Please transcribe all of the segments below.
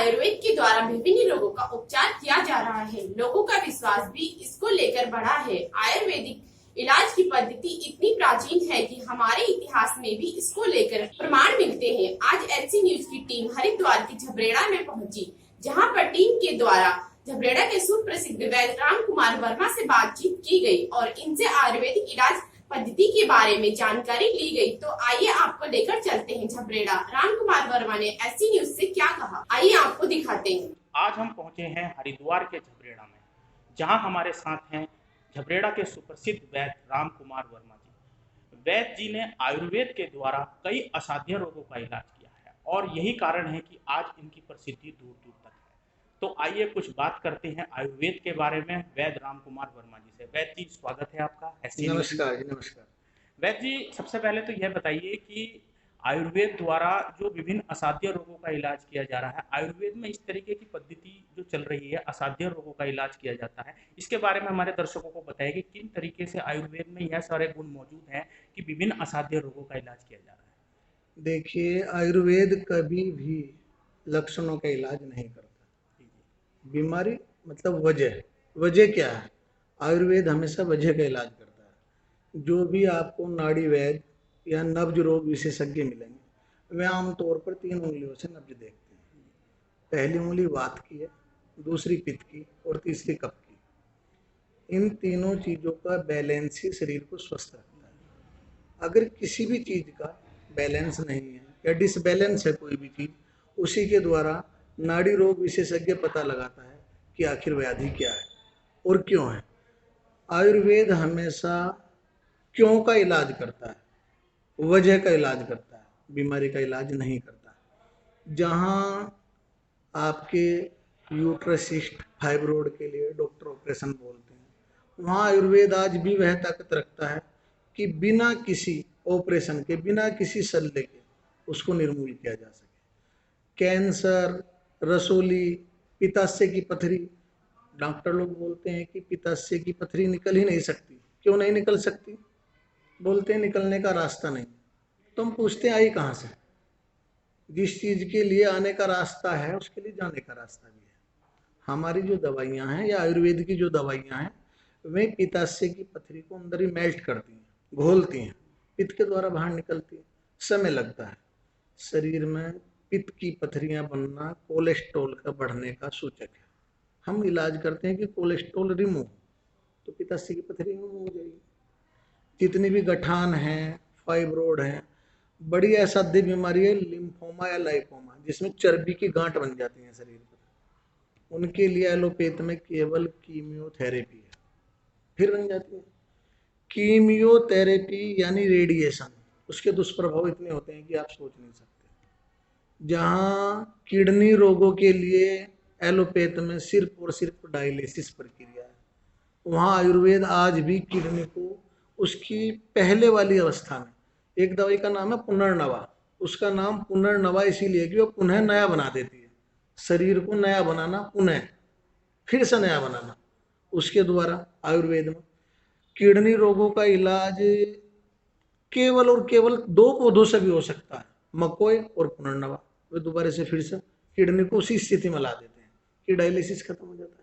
आयुर्वेद के द्वारा विभिन्न रोगों का उपचार किया जा रहा है। लोगों का विश्वास भी इसको लेकर बढ़ा है। आयुर्वेदिक इलाज की पद्धति इतनी प्राचीन है कि हमारे इतिहास में भी इसको लेकर प्रमाण मिलते हैं। आज एलसी न्यूज की टीम हरिद्वार के झबरेड़ा में पहुंची, जहां पर टीम के द्वारा झबरेड़ा के सुप्रसिद्ध वैद्य राम कुमार वर्मा से बातचीत की गई और इनसे आयुर्वेदिक इलाज पद्धति के बारे में जानकारी ली गई। तो आइए आपको लेकर चलते हैं झबरेड़ा। राम कुमार वर्मा ने एलसी न्यूज से क्या कहा, आइए आपको दिखाते हैं। आज हम पहुंचे हैं हरिद्वार के झबरेड़ा में, जहां हमारे साथ हैं झबरेड़ा के सुप्रसिद्ध वैद्य राम कुमार वर्मा जी। वैद्य जी ने आयुर्वेद के द्वारा कई असाध्य रोगों का इलाज किया है और यही कारण है कि आज इनकी प्रसिद्धि दूर दूर तक है। तो आइए कुछ बात करते हैं आयुर्वेद के बारे में वैद्य राम कुमार वर्मा जी से। वैद्य जी, स्वागत है आपका। नमस्कार जी। नमस्कार वैद्य जी, सबसे पहले तो यह बताइए कि आयुर्वेद द्वारा जो विभिन्न असाध्य रोगों का इलाज किया जा रहा है, आयुर्वेद में इस तरीके की पद्धति जो चल रही है, असाध्य रोगों का इलाज किया जाता है, इसके बारे में हमारे दर्शकों को बताइए कि किन तरीके से आयुर्वेद में यह सारे गुण मौजूद हैं कि विभिन्न असाध्य रोगों का इलाज किया जा रहा है। देखिए, आयुर्वेद कभी भी लक्षणों का इलाज नहीं करता। बीमारी मतलब वजह क्या है? आयुर्वेद हमेशा वजह का इलाज करता है। जो भी आपको नाड़ी वैद्य या नब्ज रोग विशेषज्ञ मिलेंगे, वे आमतौर पर 3 उंगलियों से नब्ज देखते हैं। पहली उंगली वात की है, दूसरी पित्त की और तीसरी कफ की। इन तीनों चीज़ों का बैलेंस ही शरीर को स्वस्थ रखता है। अगर किसी भी चीज़ का बैलेंस नहीं है या डिसबैलेंस है कोई भी चीज़, उसी के द्वारा नाड़ी रोग विशेषज्ञ पता लगाता है कि आखिर व्याधि क्या है और क्यों है। आयुर्वेद हमेशा क्यों का इलाज करता है, वजह का इलाज करता है, बीमारी का इलाज नहीं करता। जहाँ आपके यूट्रसिस्ट फाइब्रोड के लिए डॉक्टर ऑपरेशन बोलते हैं, वहाँ आयुर्वेद आज भी वह ताकत रखता है कि बिना किसी ऑपरेशन के, बिना किसी शल्य के उसको निर्मूल किया जा सके। कैंसर, रसोली, पित्ताशय की पथरी, डॉक्टर लोग बोलते हैं कि पित्ताशय की पथरी निकल ही नहीं सकती। क्यों नहीं निकल सकती? बोलते हैं निकलने का रास्ता नहीं। तो हम पूछते हैं आई कहाँ से? जिस चीज़ के लिए आने का रास्ता है उसके लिए जाने का रास्ता भी है। हमारी जो दवाइयाँ हैं या आयुर्वेद की जो दवाइयाँ हैं, वे पित्ताशय की पथरी को अंदर ही मेल्ट करती हैं, घोलती हैं, पित्त के द्वारा बाहर निकलती है। समय लगता है। शरीर में पित्त की पथरियाँ बनना कोलेस्ट्रॉल का बढ़ने का सूचक है। हम इलाज करते हैं कि कोलेस्ट्रॉल रिमूव, तो पित्ताशय की पथरी रिमूव हो जाएगी। जितनी भी गठान हैं, फाइब्रोड हैं, बड़ी असाध्य बीमारी है लिम्फोमा या लाइपोमा, जिसमें चर्बी की गांठ बन जाती है शरीर पर, उनके लिए एलोपैथ में केवल कीमियोथेरेपी है, फिर बन जाती है। कीमियोथेरेपी यानी रेडिएशन, उसके दुष्प्रभाव इतने होते हैं कि आप सोच नहीं सकते। जहाँ किडनी रोगों के लिए एलोपैथ में सिर्फ और सिर्फ डायलिसिस प्रक्रिया है, वहाँ आयुर्वेद आज भी किडनी को उसकी पहले वाली अवस्था में, एक दवाई का नाम है पुनर्नवा। उसका नाम पुनर्नवा इसीलिए कि वो पुनः नया बना देती है। शरीर को नया बनाना, पुनः फिर से नया बनाना, उसके द्वारा आयुर्वेद में किडनी रोगों का इलाज केवल और केवल 2 पौधों से भी हो सकता है, मकोय और पुनर्नवा। वे दोबारा से फिर से किडनी को उसी स्थिति में ला देते हैं कि डायलिसिस खत्म हो जाता है।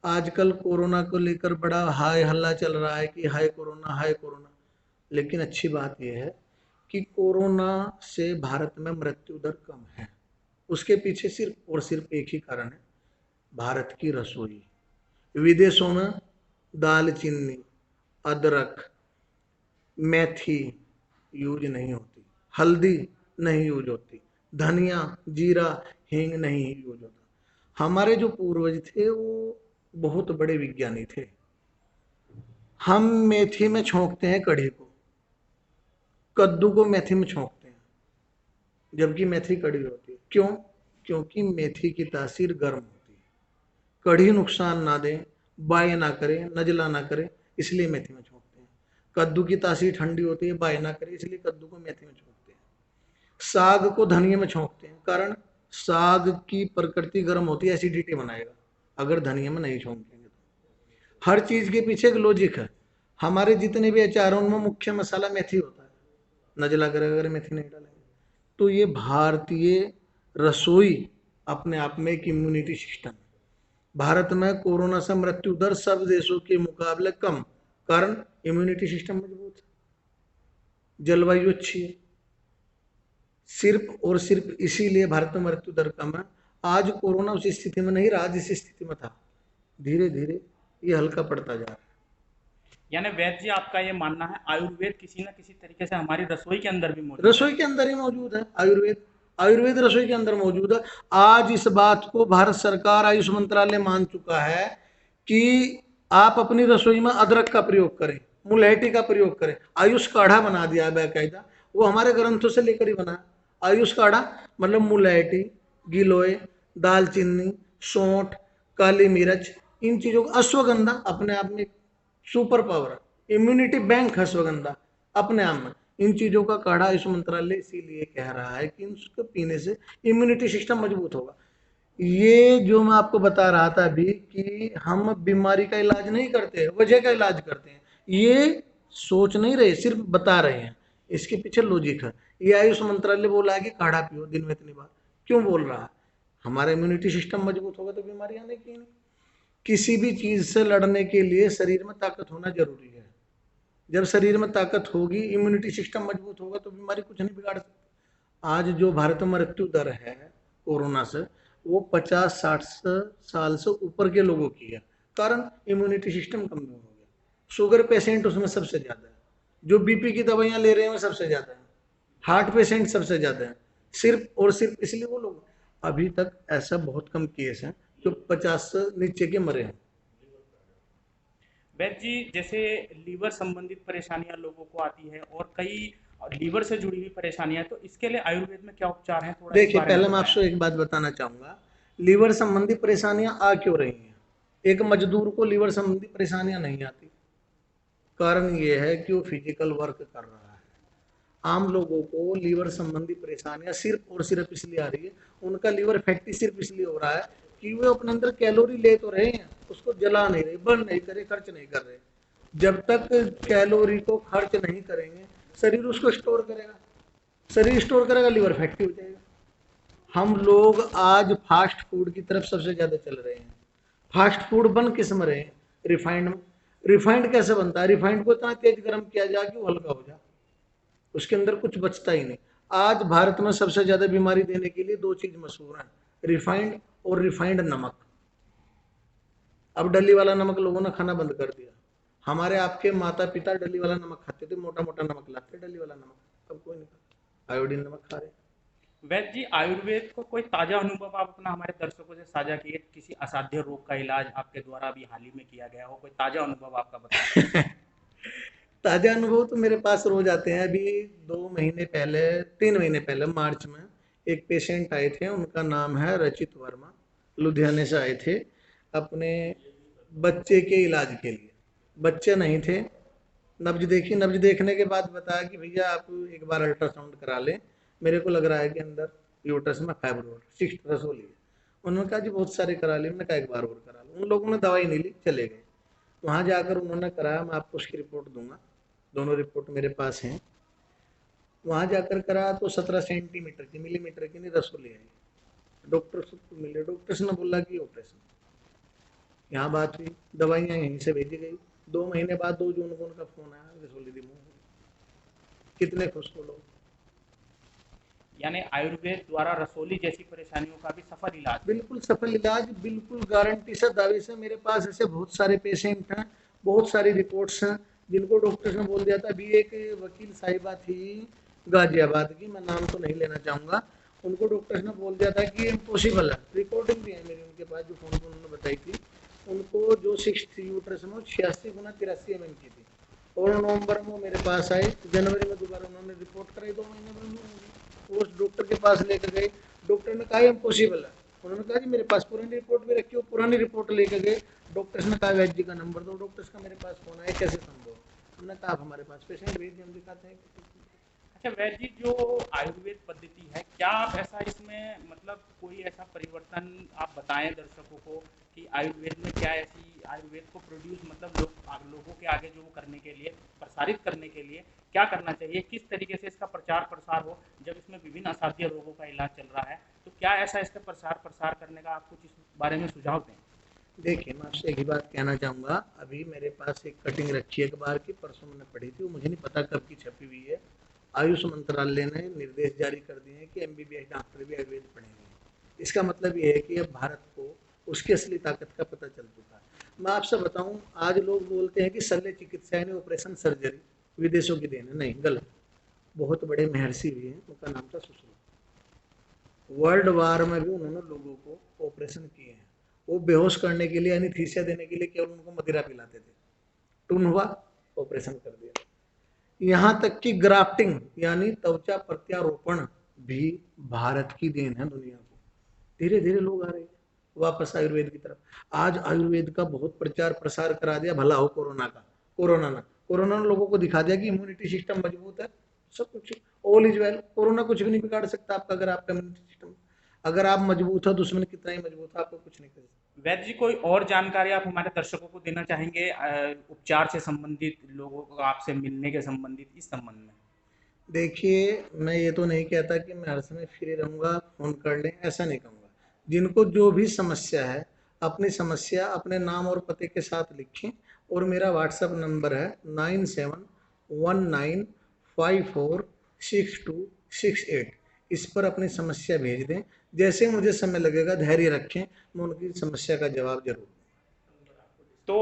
आजकल कोरोना को लेकर बड़ा हाय हल्ला चल रहा है कि हाय कोरोना, हाय कोरोना। लेकिन अच्छी बात यह है कि कोरोना से भारत में मृत्यु दर कम है। उसके पीछे सिर्फ और सिर्फ एक ही कारण है, भारत की रसोई। विदेशों में दालचीनी, अदरक, मेथी यूज नहीं होती, हल्दी नहीं यूज होती, धनिया, जीरा, हींग नहीं यूज होता। हमारे जो पूर्वज थे वो बहुत बड़े विज्ञानी थे। हम मेथी में छोंकते हैं कढ़ी को, कद्दू को मेथी में छोंकते हैं, जबकि मेथी कड़ी होती है। क्यों? क्योंकि मेथी की तासीर गर्म होती है। कढ़ी नुकसान ना दे, बाय ना करे, नजला ना करे, इसलिए मेथी में छोंकते हैं। कद्दू की तासीर ठंडी होती है, बाय ना करे, इसलिए कद्दू को मेथी में छोंकते हैं। साग को धनिया में छोंकते हैं, कारण साग की प्रकृति गर्म होती है, एसिडिटी बनाएगा। अगर धनिया में नहीं छोंकेंगे तो हर चीज के पीछे एक लॉजिक है। हमारे जितने भी अचारों में मुख्य मसाला मेथी होता है, नजला करेगा अगर मेथी नहीं डालेंगे। तो ये भारतीय रसोई अपने आप में एक इम्यूनिटी सिस्टम। भारत में कोरोना से मृत्यु दर सब देशों के मुकाबले कम, कारण इम्यूनिटी सिस्टम मजबूत है, जलवायु अच्छी है। सिर्फ और सिर्फ इसीलिए भारत में मृत्यु दर कम है। आज कोरोना उस स्थिति में नहीं रहा जिस स्थिति में था, धीरे धीरे ये हल्का पड़ता जा रहा है। यानी वैद्य जी, आपका ये मानना है आयुर्वेद किसी न किसी तरीके से हमारी रसोई के अंदर भी मौजूद है? रसोई के अंदर ही मौजूद है आयुर्वेद। आयुर्वेद रसोई के अंदर मौजूद है। आज इस बात को भारत सरकार, आयुष मंत्रालय मान चुका है कि आप अपनी रसोई में अदरक का प्रयोग करें, मुलैठी का प्रयोग करें। आयुष काढ़ा बना दिया है बाकायदा, वो हमारे ग्रंथों से लेकर ही बना है। आयुष काढ़ा मतलब मुलैठी, गिलोय, दालचीनी, सौंठ, काली मिर्च, इन चीजों का, अश्वगंधा अपने आप में सुपर पावर है, इम्यूनिटी बैंक है अश्वगंधा अपने आप में। इन चीजों का काढ़ा आयुष मंत्रालय इसीलिए कह रहा है कि इनको पीने से इम्यूनिटी सिस्टम मजबूत होगा। ये जो मैं आपको बता रहा था अभी कि हम बीमारी का इलाज नहीं करते, वजह का इलाज करते हैं, ये सोच नहीं रहे, सिर्फ बता रहे हैं। इसके पीछे लॉजिक है। ये आयुष मंत्रालय बोला है कि काढ़ा पियो दिन में इतनी बार, क्यों बोल रहा है? हमारा इम्यूनिटी सिस्टम मजबूत होगा तो बीमारी आने की नहीं। किसी भी चीज से लड़ने के लिए शरीर में ताकत होना जरूरी है। जब शरीर में ताकत होगी, इम्यूनिटी सिस्टम मजबूत होगा तो बीमारी कुछ नहीं बिगाड़ सकती। आज जो भारत में मृत्यु दर है कोरोना से, वो 50-60 साल से ऊपर के लोगों की है, कारण इम्यूनिटी सिस्टम कमजोर हो गया। शुगर पेशेंट उसमें सबसे ज्यादा है, जो बीपी की दवाइयां ले रहे हैं सबसे ज्यादा है, हार्ट पेशेंट सबसे ज्यादा है। सिर्फ और सिर्फ इसलिए वो लोग, अभी तक ऐसा बहुत कम केस हैं जो 50 से नीचे के मरे हैं। वैद्य जी, जैसे लीवर संबंधित परेशानियां लोगों को आती है और कई लीवर से जुड़ी हुई परेशानियां, तो इसके लिए आयुर्वेद में क्या उपचार हैं, थोड़ा इस देखिए, बारे में पहले मैं बताएं। आपसे एक बात बताना चाहूंगा, लीवर संबंधी परेशानियां आ क्यों रही हैं? एक मजदूर को लीवर संबंधी परेशानियां नहीं आती, कारण ये है कि वो फिजिकल वर्क कर रहा है। आम लोगों को लीवर संबंधी परेशानियां सिर्फ और सिर्फ इसलिए आ रही है, उनका लीवर फैटी सिर्फ इसलिए हो रहा है कि वो अपने अंदर कैलोरी ले तो रहे हैं, उसको जला नहीं रहे, बर्न नहीं करे, खर्च नहीं कर रहे। जब तक कैलोरी को खर्च नहीं करेंगे, शरीर उसको स्टोर करेगा, शरीर स्टोर करेगा, लीवर फैटी हो जाएगा। हम लोग आज फास्ट फूड की तरफ सबसे ज्यादा चल रहे हैं। फास्ट फूड बन किस में रहे हैं? रिफाइंड में। रिफाइंड कैसे बनता है? रिफाइंड को इतना तेज गर्म किया जाए कि वो हल्का हो जाए, उसके अंदर कुछ बचता ही नहीं। आज भारत में सबसे ज्यादा बीमारी देने के लिए दो चीज मशहूर है, रिफाइंड और रिफाइंड नमक। अब डली वाला नमक लोगों ने खाना बंद कर दिया। हमारे आपके माता पिता डली वाला नमक खाते थे, मोटा मोटा नमक लाते, डली वाला नमक अब कोई नहीं खाता, आयोडीन नमक खा रहे। वैद्य जी, आयुर्वेद को कोई ताजा अनुभव आप अपना हमारे दर्शकों से साझा किए, किसी असाध्य रोग का इलाज आपके द्वारा अभी हाल ही में किया गया हो, कोई ताजा अनुभव आपका बताएं। ताजा अनुभव तो मेरे पास रोज आते हैं। अभी 2 महीने पहले, 3 महीने पहले मार्च में एक पेशेंट आए थे, उनका नाम है रचित वर्मा, लुधियाने से आए थे अपने बच्चे के इलाज के लिए। बच्चे नहीं थे, नब्ज देखी, नब्ज देखने के बाद बताया कि भैया आप एक बार अल्ट्रासाउंड करा लें, मेरे को लग रहा है कि अंदर यूट्रस में फाइब्रोइड सिस्ट रसोली है। उन्होंने कहा जी बहुत सारे करा लिए, मैंने कहा एक बार और करा लो। उन लोगों ने दवाई नहीं ली, चले गए। वहां जाकर उन्होंने कराया, मैं आपको उसकी रिपोर्ट दूंगा, दोनों रिपोर्ट मेरे पास हैं। वहां जाकर करा तो 17 सेंटीमीटर की, मिलीमीटर की नहीं, रसोली आई। डॉक्टर सबको मिले, डॉक्टर्स ने बोला कि ऑपरेशन। यहाँ बात हुई, दवाइयाँ यहीं से भेजी गई। 2 महीने बाद 2 जून को उनका फोन आया, रसोली रिमूव हो गई। कितने खुश हो लोग। यानी आयुर्वेद द्वारा रसोली जैसी परेशानियों का भी सफल इलाज। बिल्कुल सफल इलाज, बिल्कुल गारंटी से, दावे से। मेरे पास ऐसे बहुत सारे पेशेंट हैं, बहुत सारी रिपोर्ट्स हैं जिनको डॉक्टर्स ने बोल दिया था। अभी एक वकील साहिबा थी गाजियाबाद की, मैं नाम तो नहीं लेना चाहूँगा, उनको डॉक्टर्स ने बोल दिया था कि इम्पॉसिबल है। रिकॉर्डिंग भी है मेरी उनके पास, जो फोन पर उन्होंने बताई थी। उनको जो 6 यूट्रस में 86 गुना 83 mm की थी, और नवंबर में मेरे पास आए, जनवरी में दोबारा उन्होंने रिपोर्ट कराई, 2 महीने में वो उस डॉक्टर के पास लेकर गए। डॉक्टर ने कहा इम्पॉसिबल है। उन्होंने कहा जी मेरे पास पुरानी रिपोर्ट भी रखी हो, पुरानी रिपोर्ट लेकर गए। डॉक्टर्स ने कहा वैद्य जी का नंबर दो, डॉक्टर्स का मेरे पास फोन आया, कैसे संभव? हमने कहा आप हमारे पास पेशेंट भेजिए, हम दिखाते हैं। अच्छा वैद्य जी, जो आयुर्वेद पद्धति है, क्या आप ऐसा इसमें मतलब कोई ऐसा परिवर्तन आप बताएं दर्शकों को कि आयुर्वेद में क्या ऐसी, आयुर्वेद को प्रोड्यूस मतलब लोगों के आगे जो करने के लिए, प्रसारित करने के लिए क्या करना चाहिए, किस तरीके से इसका प्रचार प्रसार हो? जब इसमें विभिन्न असाध्य रोगों का इलाज चल रहा है, तो क्या ऐसा इसका प्रसार करने का आप कुछ इस बारे में सुझाव दें? देखिए, मैं आपसे एक ही बात कहना चाहूँगा। अभी मेरे पास एक कटिंग रखी है अखबार की, परसों मैंने पढ़ी थी, वो मुझे नहीं पता कब की छपी हुई है। आयुष मंत्रालय ने निर्देश जारी कर दिए हैं कि एमबीबीएस डॉक्टर भी आयुर्वेद पढ़ेंगे। इसका मतलब ये है कि अब भारत को उसकी असली ताकत का पता चल चुका है। मैं आपसे बताऊं, आज लोग बोलते हैं कि शल्य चिकित्सा यानी ऑपरेशन सर्जरी विदेशों की देन है। नहीं, गलत। बहुत बड़े महर्षि भी हैं, उनका नाम था सुश्रुत। वर्ल्ड वार में भी उन्होंने लोगों को ऑपरेशन किए हैं। वो बेहोश करने के लिए, एनीस्थीसिया देने के लिए केवल उनको मदिरा पिलाते थे। टून हुआ, ऑपरेशन कर दिया। यहाँ तक कि ग्राफ्टिंग यानी त्वचा प्रत्यारोपण भी भारत की देन है दुनिया को। धीरे धीरे लोग आ रहे हैं वापस आयुर्वेद की तरफ। आज आयुर्वेद का बहुत प्रचार प्रसार करा दिया, भला हो कोरोना ने लोगों को दिखा दिया कि इम्यूनिटी सिस्टम मजबूत है, सब कुछ ऑल इज वेल। कोरोना कुछ भी नहीं बिगाड़ सकता आपका, अगर आपका इम्यूनिटी सिस्टम, अगर आप मजबूत हो, दुश्मन कितना ही मजबूत हो, आपको कुछ नहीं कर सकता। वैद्य जी, कोई और जानकारी आप हमारे दर्शकों को देना चाहेंगे उपचार से संबंधित, लोगों को आपसे मिलने के संबंधित, इस संबंध में? देखिए, मैं ये तो नहीं कहता कि मैं हर समय फ्री रहूँगा, फ़ोन कर लें, ऐसा नहीं कहूँगा। जिनको जो भी समस्या है, अपनी समस्या अपने नाम और पते के साथ लिखें, और मेरा व्हाट्सएप नंबर है 9719546268। इस पर अपनी समस्या भेज दें। जैसे मुझे समय लगेगा, धैर्य रखें, मैं उनकी समस्या का जवाब ज़रूर दूँगा। तो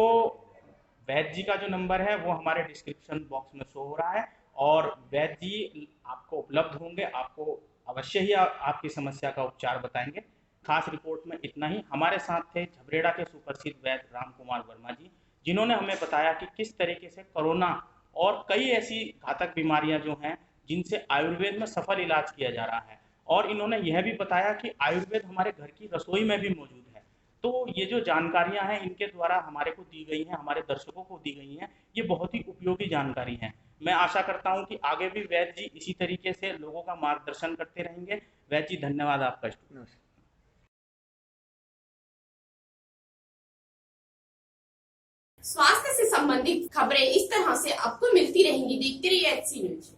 वैद्य जी का जो नंबर है वो हमारे डिस्क्रिप्शन बॉक्स में शो हो रहा है, और वैद्य जी आपको उपलब्ध होंगे, आपको अवश्य ही आपकी समस्या का उपचार बताएंगे। खास रिपोर्ट में इतना ही। हमारे साथ थे झबरेड़ा के सुप्रसिद्ध वैद्य राम कुमार वर्मा जी, जिन्होंने हमें बताया कि किस तरीके से कोरोना और कई ऐसी घातक बीमारियां जो हैं जिनसे आयुर्वेद में सफल इलाज किया जा रहा है, और इन्होंने यह भी बताया कि आयुर्वेद हमारे घर की रसोई में भी मौजूद है। तो ये जो जानकारियां हैं इनके द्वारा हमारे को दी गई हैं, हमारे दर्शकों को दी गई हैं, ये बहुत ही उपयोगी जानकारी हैं। मैं आशा करता हूं कि आगे भी वैद्य जी इसी तरीके से लोगों का मार्गदर्शन करते रहेंगे। वैद्य जी, धन्यवाद आपका। नमस्कार। स्वास्थ्य से संबंधित खबरें इस तरह से आपको मिलती रहेंगी। देखते रहिए HC न्यूज।